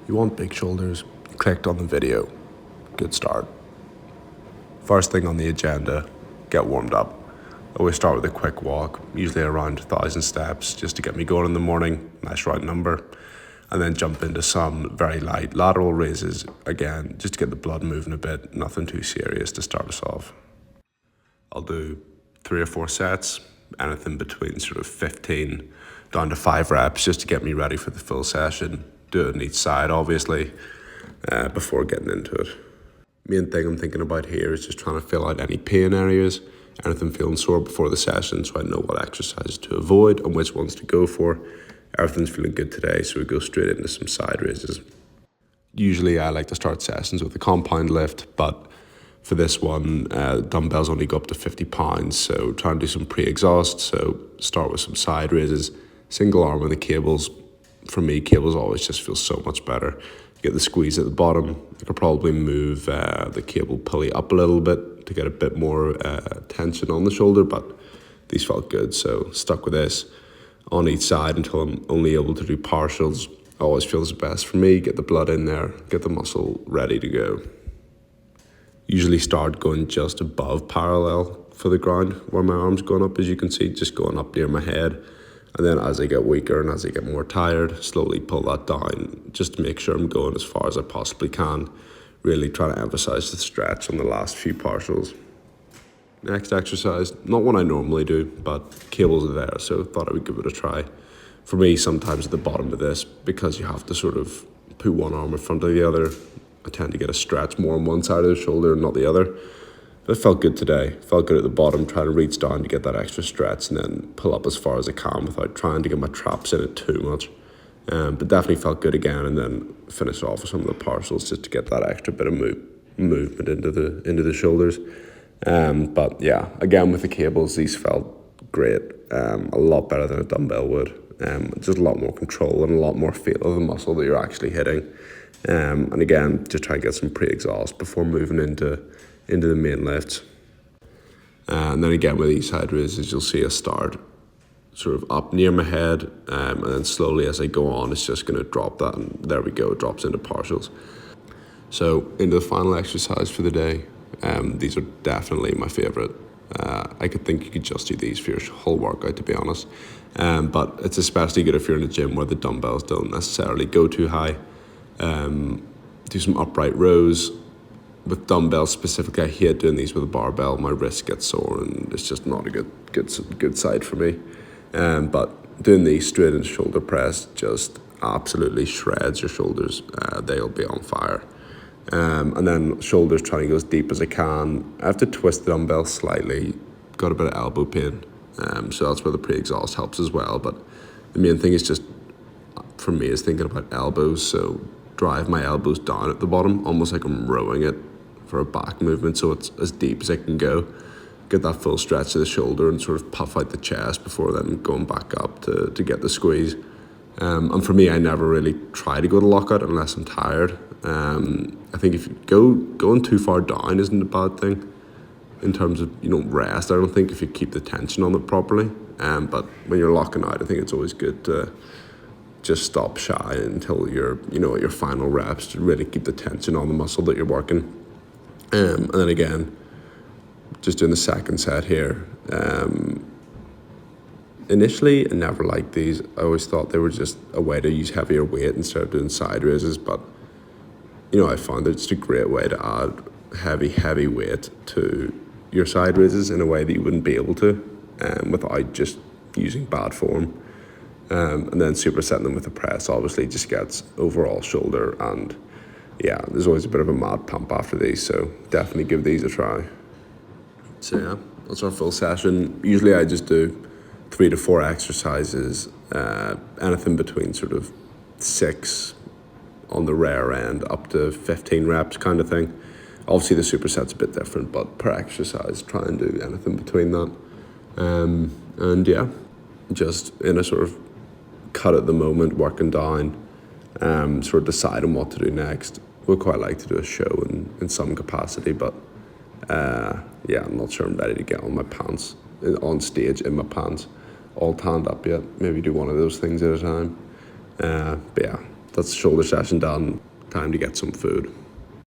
You want big shoulders, you clicked on the video. Good start. First thing on the agenda, get warmed up. I always start with a quick walk, usually around 1,000 steps, just to get me going in the morning, nice round number. And then jump into some very light lateral raises, again, just to get the blood moving a bit, nothing too serious to start us off. I'll do 3 or 4 sets, anything between sort of 15 down to 5 reps, just to get me ready for the full session. Do it on each side, obviously, before getting into it. Main thing I'm thinking about here is just trying to fill out any pain areas, anything feeling sore before the session, so I know what exercises to avoid and which ones to go for. Everything's feeling good today, so we go straight into some side raises. Usually I like to start sessions with a compound lift, but for this one, dumbbells only go up to 50 pounds, so try and do some pre-exhaust. So start with some side raises, single arm on the cables. For me, cables always just feel so much better. You get the squeeze at the bottom. I could probably move the cable pulley up a little bit to get a bit more tension on the shoulder, but these felt good, so stuck with this on each side until I'm only able to do partials. Always feels the best for me. Get the blood in there, get the muscle ready to go. Usually start going just above parallel for the ground where my arm's going up, as you can see, just going up near my head. And then as I get weaker and as I get more tired, slowly pull that down just to make sure I'm going as far as I possibly can. Really trying to emphasize the stretch on the last few partials. Next exercise, not one I normally do, but cables are there, so thought I would give it a try. For me, sometimes at the bottom of this, because you have to sort of put one arm in front of the other, I tend to get a stretch more on one side of the shoulder and not the other. But it felt good today. Felt good at the bottom, trying to reach down to get that extra stretch and then pull up as far as I can without trying to get my traps in it too much. But definitely felt good again, and then finish off with some of the partials just to get that extra bit of movement into the shoulders. But yeah, again with the cables, these felt great. A lot better than a dumbbell would. Just a lot more control and a lot more feel of the muscle that you're actually hitting. And again, just try and get some pre-exhaust before moving into the main lifts. And then again with these side raises, you'll see us start sort of up near my head, and then slowly as I go on, it's just going to drop that, and there we go, it drops into partials. So into the final exercise for the day. These are definitely my favorite. I could think you could just do these for your whole workout, to be honest. But it's especially good if you're in a gym where the dumbbells don't necessarily go too high. Do some upright rows. With dumbbells specifically, I hate doing these with a barbell. My wrist gets sore and it's just not a good side for me. But doing these straight into shoulder press just absolutely shreds your shoulders. They'll be on fire. And then shoulders, trying to go as deep as I can. I have to twist the dumbbell slightly. Got a bit of elbow pain. So that's where the pre-exhaust helps as well. But the main thing is just, for me, is thinking about elbows. So drive my elbows down at the bottom, almost like I'm rowing it for a back movement, so it's as deep as I can go. Get that full stretch of the shoulder and sort of puff out the chest before then going back up to get the squeeze. And for me, I never really try to go to lockout unless I'm tired. I think if you going too far down isn't a bad thing in terms of, rest. I don't think, if you keep the tension on it properly. But when you're locking out, I think it's always good to just stop shy until you're, at your final reps, to really keep the tension on the muscle that you're working. And then again, just doing the second set here. Initially, I never liked these. I always thought they were just a way to use heavier weight instead of doing side raises. But, I found that it's a great way to add heavy weight to your side raises in a way that you wouldn't be able to without just using bad form. And then supersetting them with a press obviously just gets overall shoulder, and yeah, there's always a bit of a mad pump after these, so definitely give these a try. So yeah, that's our full session. Usually I just do 3 to 4 exercises, anything between sort of 6 on the rare end up to 15 reps kind of thing. Obviously the superset's a bit different, but per exercise try and do anything between that. And yeah, just in a sort of cut at the moment, working down, sort of deciding what to do next. Would quite like to do a show in some capacity, but yeah, I'm not sure I'm ready to get on my pants, on stage in my pants, all tanned up yet. Maybe do one of those things at a time. But yeah, That's shoulder session done. Time to get some food.